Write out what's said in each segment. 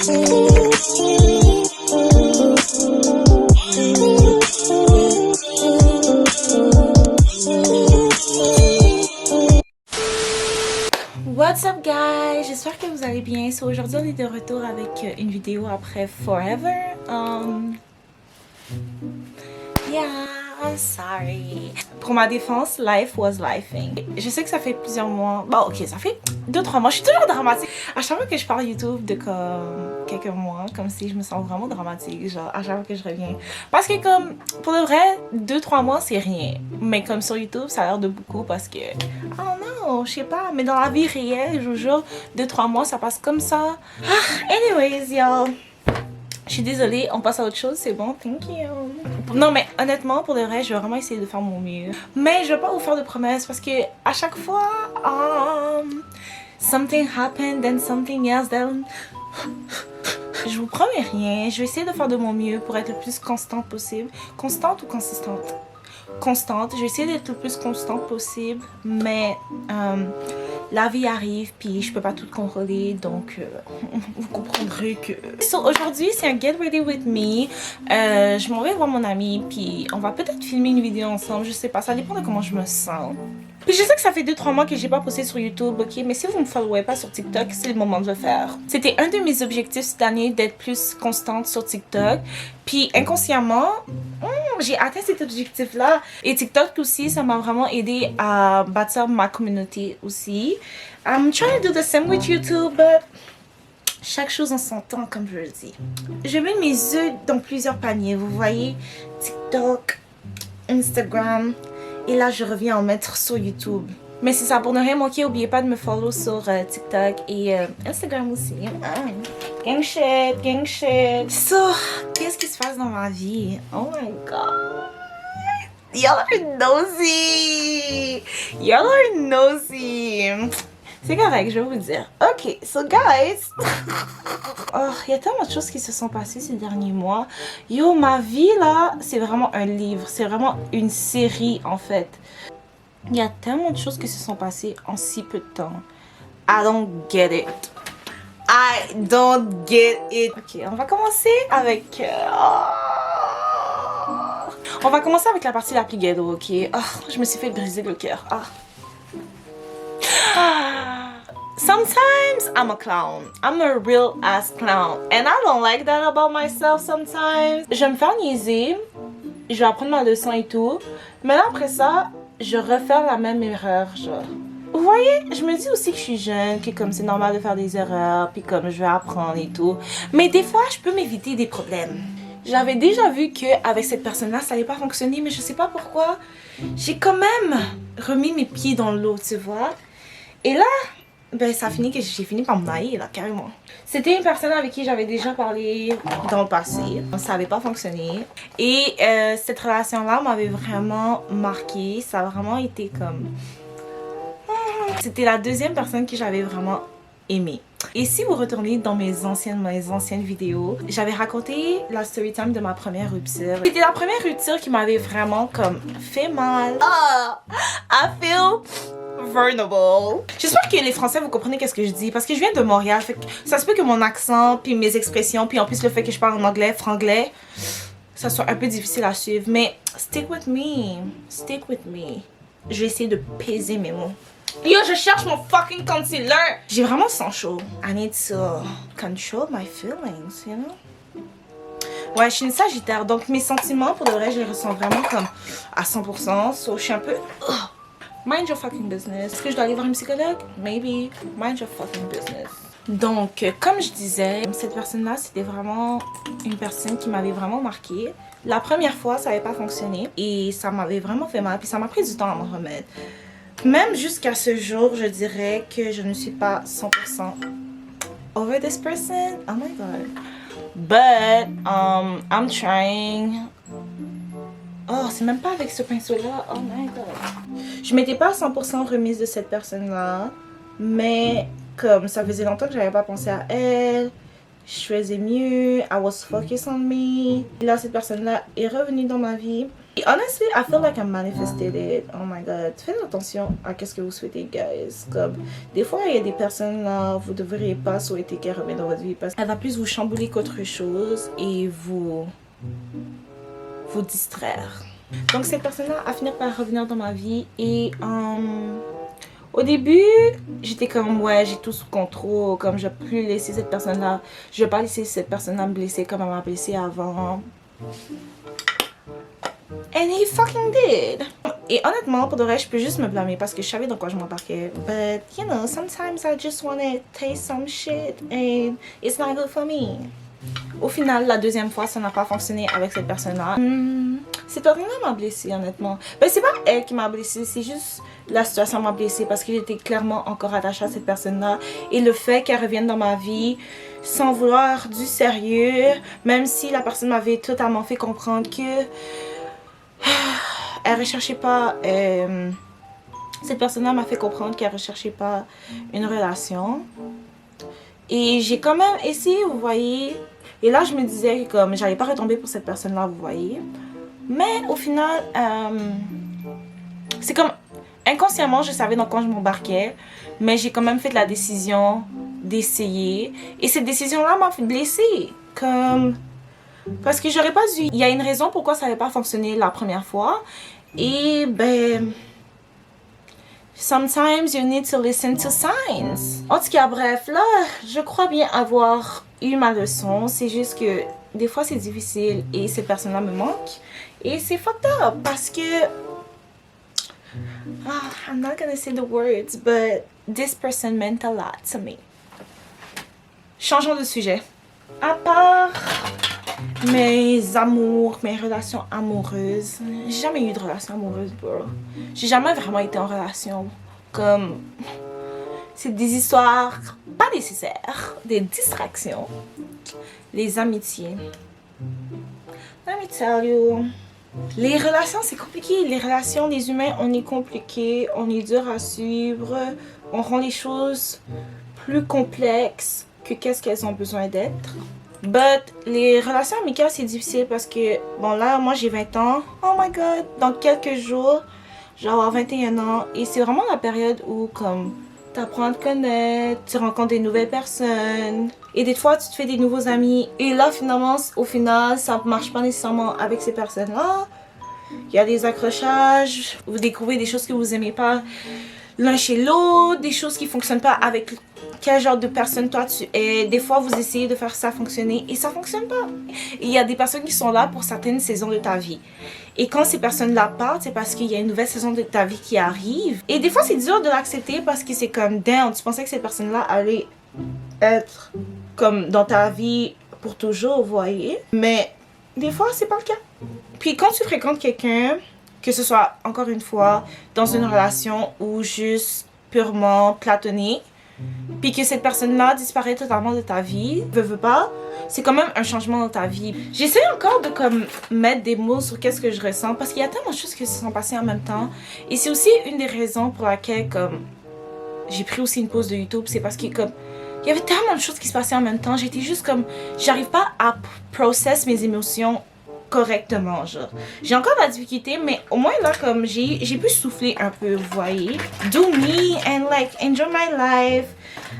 What's up guys, j'espère que vous allez bien. So, aujourd'hui on est de retour avec une vidéo après Forever. Yeah, sorry. Pour ma défense, life was lifing. Je sais que ça fait plusieurs mois. Bon, ok, ça fait 2-3 mois. Je suis toujours dramatique. À chaque fois que je parle YouTube de comme quelques mois, comme si je me sens vraiment dramatique. Genre, à chaque fois que je reviens. Parce que, comme, pour le vrai, 2-3 mois, c'est rien. Mais comme sur YouTube, ça a l'air de beaucoup parce que. Oh non, je sais pas. Mais dans la vie réelle, je vous jure, 2-3 mois, ça passe comme ça. Anyways, y'all. Je suis désolée, on passe à autre chose, c'est bon, thank you. Non mais honnêtement, pour le reste, je vais vraiment essayer de faire mon mieux. Mais je vais pas vous faire de promesses parce que à chaque fois, something happened, then something else, then... Je vous promets rien, je vais essayer de faire de mon mieux pour être le plus constante possible. Constante ou consistante? Constante, je vais essayer d'être le plus constante possible, mais la vie arrive puis je peux pas tout contrôler, donc vous comprendrez que... So, aujourd'hui c'est un get ready with me, je m'en vais voir mon ami puis on va peut-être filmer une vidéo ensemble, je sais pas, ça dépend de comment je me sens. Puis je sais que ça fait 2-3 mois que j'ai pas posté sur YouTube, ok, mais si vous me followez pas sur TikTok, c'est le moment de le faire. C'était un de mes objectifs cette année d'être plus constante sur TikTok, puis inconsciemment, j'ai atteint cet objectif-là. Et TikTok aussi, ça m'a vraiment aidé à bâtir ma communauté aussi. I'm trying to do the same with YouTube, but chaque chose en son temps, comme je le dis. Je mets mes œufs dans plusieurs paniers, vous voyez, TikTok, Instagram, et là je reviens en mettre sur YouTube. Mais c'est ça, pour ne rien manquer, n'oubliez pas de me follow sur TikTok et Instagram aussi. Gang shit, gang shit. So, qu'est-ce qui se passe dans ma vie? Oh my god. Y'all are nosy. Y'all are nosy. C'est correct, je vais vous dire. Ok, so guys. Oh, il y a tellement de choses qui se sont passées ces derniers mois. Yo, ma vie là, c'est vraiment un livre. C'est vraiment une série en fait. Il y a tellement de choses qui se sont passées en si peu de temps. I don't get it. I don't get it. Ok, on va commencer avec... On va commencer avec la partie la plus ghetto, ok? Oh, je me suis fait briser le cœur. Sometimes I'm a clown. I'm a real ass clown. And I don't like that about myself sometimes. Je vais me faire niaiser. Je vais apprendre ma leçon et tout. Mais là, après ça, je refais la même erreur, genre. Vous voyez, je me dis aussi que je suis jeune, que comme c'est normal de faire des erreurs, puis comme je vais apprendre et tout. Mais des fois, je peux m'éviter des problèmes. J'avais déjà vu qu'avec cette personne-là, ça n'allait pas fonctionner, mais je sais pas pourquoi. J'ai quand même remis mes pieds dans l'eau, tu vois. Et là, ben ça a fini que j'ai fini par me nailler, là, carrément. C'était une personne avec qui j'avais déjà parlé dans le passé. Ça n'avait pas fonctionné. Et cette relation-là m'avait vraiment marquée. Ça a vraiment été comme... C'était la deuxième personne que j'avais vraiment aimée. Et si vous retournez dans mes anciennes vidéos, j'avais raconté la story time de ma première rupture. C'était la première rupture qui m'avait vraiment comme fait mal. I feel vulnerable. J'espère que les Français vous comprenez qu'est-ce que je dis parce que je viens de Montréal. Fait que ça se peut que mon accent, puis mes expressions, puis en plus le fait que je parle en anglais, franglais, ça soit un peu difficile à suivre. Mais stick with me. Stick with me. Je vais essayer de peser mes mots. Yo, je cherche mon fucking concealer. J'ai vraiment le sang chaud. I need to control my feelings, you know? Ouais, je suis une sagittaire, donc mes sentiments, pour de vrai, je les ressens vraiment comme à 100%. So, je suis un peu... Mind your fucking business. Est-ce que je dois aller voir une psychologue? Maybe. Mind your fucking business. Donc, comme je disais, cette personne-là, c'était vraiment une personne qui m'avait vraiment marquée. La première fois, ça n'avait pas fonctionné et ça m'avait vraiment fait mal. Puis ça m'a pris du temps à m'en remettre. Même jusqu'à ce jour, je dirais que je ne suis pas 100% over this person. Oh my god. But, I'm trying. Oh, c'est même pas avec ce pinceau-là. Oh my god. Je m'étais pas 100% remise de cette personne-là. Mais, comme ça faisait longtemps que j'avais pas pensé à elle. je faisais mieux, I was focused on me. Et là, cette personne-là est revenue dans ma vie. Et honestly, I feel like I manifested it. Oh my god. Faites attention à ce que vous souhaitez, guys. Comme, des fois, il y a des personnes là, vous ne devriez pas souhaiter qu'elles reviennent dans votre vie parce qu'elle va plus vous chambouler qu'autre chose et vous distraire. Donc, cette personne-là a fini par revenir dans ma vie et au début, j'étais comme, ouais, j'ai tout sous contrôle, comme je vais plus laisser cette personne-là, je vais pas laisser cette personne-là me blesser comme elle m'a blessé avant. And he fucking did. Et honnêtement, pour de vrai, je peux juste me blâmer parce que je savais dans quoi je m'embarquais. But, you know, sometimes I just want to taste some shit and it's not good for me. Au final, la deuxième fois, ça n'a pas fonctionné avec cette personne-là. Cette personne-là m'a blessée, honnêtement. Ben, c'est pas elle qui m'a blessée, c'est juste la situation m'a blessée parce que j'étais clairement encore attachée à cette personne-là. Et le fait qu'elle revienne dans ma vie sans vouloir du sérieux, même si la personne m'avait totalement fait comprendre que elle recherchait pas... cette personne-là m'a fait comprendre qu'elle recherchait pas une relation. Et j'ai quand même essayé, vous voyez. Et là, je me disais que comme j'allais pas retomber pour cette personne-là, vous voyez. Mais au final, c'est comme inconsciemment, je savais dans quoi je m'embarquais. Mais j'ai quand même fait la décision d'essayer. Et cette décision-là m'a fait blesser. Comme... Parce que j'aurais pas dû... Il y a une raison pourquoi ça n'avait pas fonctionné la première fois. Et ben... Sometimes you need to listen to signs. En tout cas, bref, là, je crois bien avoir eu ma leçon. C'est juste que des fois, c'est difficile et cette personne-là me manque. Et c'est fucked up parce que... I'm not gonna say the words, but this person meant a lot to me. Changeons de sujet. À part mes amours, mes relations amoureuses, j'ai jamais eu de relation amoureuse, bro. J'ai jamais vraiment été en relation. Comme, c'est des histoires pas nécessaires, des distractions, les amitiés. Let me tell you. Les relations, c'est compliqué. Les relations, les humains, on est compliqué, on est dur à suivre, on rend les choses plus complexes que qu'est-ce qu'elles ont besoin d'être. But les relations amicales, c'est difficile parce que, bon là, moi j'ai 20 ans. Oh my god, dans quelques jours, je vais avoir 21 ans. Et c'est vraiment la période où, comme, t'apprends à te connaître, tu rencontres des nouvelles personnes. Et des fois, tu te fais des nouveaux amis. Et là, finalement, au final, ça ne marche pas nécessairement avec ces personnes-là. Il y a des accrochages, vous découvrez des choses que vous n'aimez pas l'un chez l'autre, des choses qui ne fonctionnent pas avec quel genre de personne toi tu es. Des fois, vous essayez de faire ça fonctionner et ça ne fonctionne pas. Et il y a des personnes qui sont là pour certaines saisons de ta vie. Et quand ces personnes-là partent, c'est parce qu'il y a une nouvelle saison de ta vie qui arrive. Et des fois, c'est dur de l'accepter parce que c'est comme, damn, tu pensais que cette personne-là allait être comme dans ta vie pour toujours, vous voyez. Mais des fois, c'est pas le cas. Puis quand tu fréquentes quelqu'un, que ce soit, encore une fois, dans une relation ou juste purement platonique, puis que cette personne-là disparaît totalement de ta vie, veux pas, c'est quand même un changement dans ta vie. J'essaie encore de comme mettre des mots sur qu'est-ce que je ressens parce qu'il y a tellement de choses qui se sont passées en même temps. Et c'est aussi une des raisons pour laquelle comme j'ai pris aussi une pause de YouTube, c'est parce que comme il y avait tellement de choses qui se passaient en même temps, j'étais juste comme j'arrive pas à process mes émotions correctement, genre. J'ai encore de la difficulté, mais au moins là, comme j'ai pu souffler un peu, vous voyez. Do me and like enjoy my life.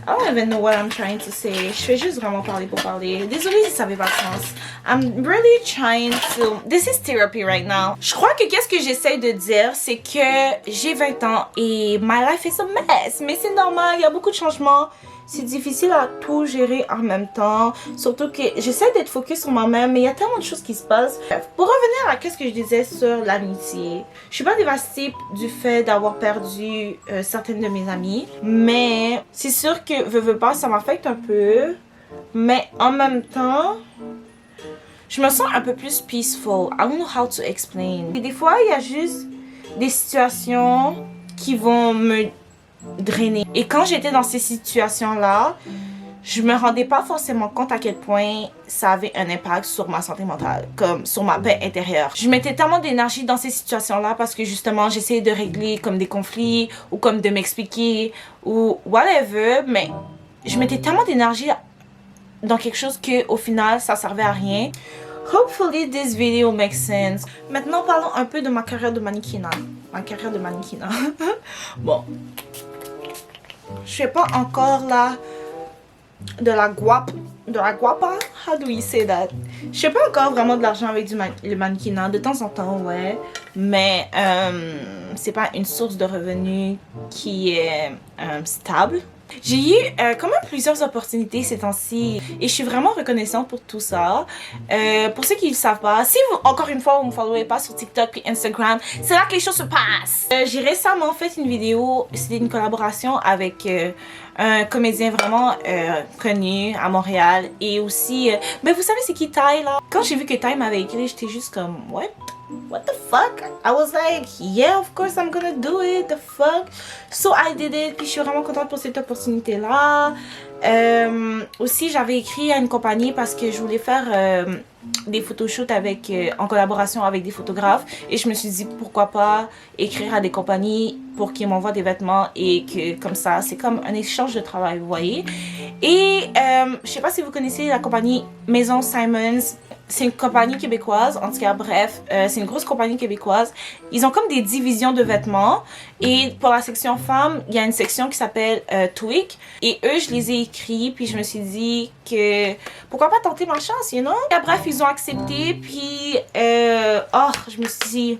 I don't even know what I'm trying to say. Je fais juste vraiment parler pour parler. Désolée si ça avait pas de sens. I'm really trying to... This is therapy right now. Je crois que qu'est-ce que j'essaie de dire, c'est que j'ai 20 ans et my life is a mess. Mais c'est normal, il y a beaucoup de changements. C'est difficile à tout gérer en même temps. Surtout que j'essaie d'être focus sur moi-même, mais il y a tellement de choses qui se passent. Pour revenir à ce que je disais sur l'amitié, je suis pas dévastée du fait d'avoir perdu certaines de mes amies. Mais c'est sûr que, veux pas, ça m'affecte un peu. Mais en même temps, je me sens un peu plus peaceful. I don't know how to explain. Et des fois, il y a juste des situations qui vont me drainer. Et quand j'étais dans ces situations-là, je me rendais pas forcément compte à quel point ça avait un impact sur ma santé mentale, comme sur ma paix intérieure. Je mettais tellement d'énergie dans ces situations-là parce que justement, j'essayais de régler comme des conflits ou comme de m'expliquer ou whatever, mais je mettais tellement d'énergie dans quelque chose que au final ça servait à rien. Hopefully this video makes sense. Maintenant parlons un peu de ma carrière de mannequinat. Bon, je suis pas encore là de la guapa. How do we say that? Je fais pas encore vraiment de l'argent avec le mannequinat. De temps en temps, ouais. Mais c'est pas une source de revenus qui est stable. J'ai eu quand même plusieurs opportunités ces temps-ci et je suis vraiment reconnaissante pour tout ça. Pour ceux qui ne le savent pas, si vous, encore une fois, vous ne me followez pas sur TikTok et Instagram, c'est là que les choses se passent. J'ai récemment fait une vidéo, c'était une collaboration avec un comédien vraiment connu à Montréal et aussi, mais vous savez c'est qui Ty là? Quand j'ai vu que Ty m'avait écrit, j'étais juste comme, what the fuck? I was like, yeah, of course I'm gonna do it, the fuck? So I did it, puis je suis vraiment contente pour cette opportunité-là. Aussi, j'avais écrit à une compagnie parce que je voulais faire des photoshoots avec, en collaboration avec des photographes. Et je me suis dit, pourquoi pas écrire à des compagnies pour qu'ils m'envoient des vêtements et que comme ça, c'est comme un échange de travail, vous voyez. Et je sais pas si vous connaissez la compagnie Maison Simons. C'est une compagnie québécoise, en tout cas bref, c'est une grosse compagnie québécoise. Ils ont comme des divisions de vêtements et pour la section femmes, il y a une section qui s'appelle Tweak et eux, je les ai écrits puis je me suis dit que pourquoi pas tenter ma chance, you know? Et bref, ils ont accepté puis je me suis dit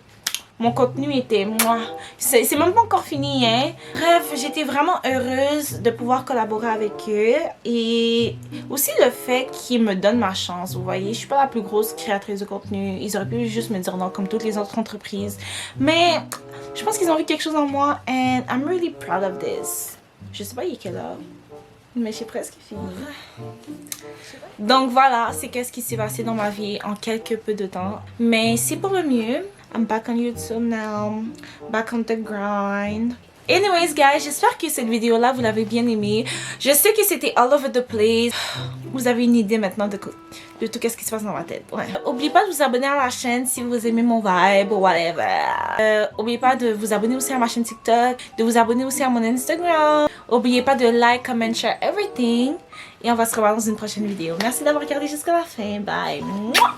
mon contenu était moi. C'est même pas encore fini, hein. Bref, j'étais vraiment heureuse de pouvoir collaborer avec eux. Et aussi le fait qu'ils me donnent ma chance. Vous voyez, je suis pas la plus grosse créatrice de contenu. Ils auraient pu juste me dire non, comme toutes les autres entreprises. Mais je pense qu'ils ont vu quelque chose en moi. And I'm really proud of this. Je sais pas il est quelle heure. Mais j'ai presque fini. Donc voilà, c'est qu'est-ce qui s'est passé dans ma vie en quelque peu de temps. Mais c'est pour le mieux. I'm back on YouTube now, back on the grind. Anyways guys, j'espère que cette vidéo là vous l'avez bien aimée. Je sais que c'était all over the place. Vous avez une idée maintenant de tout ce qui se passe dans ma tête. Ouais. N'oubliez pas de vous abonner à la chaîne si vous aimez mon vibe ou whatever. N'oubliez pas de vous abonner aussi à ma chaîne TikTok, de vous abonner aussi à mon Instagram. N'oubliez pas de like, comment, share everything. Et on va se revoir dans une prochaine vidéo. Merci d'avoir regardé jusqu'à la fin. Bye. Mouah!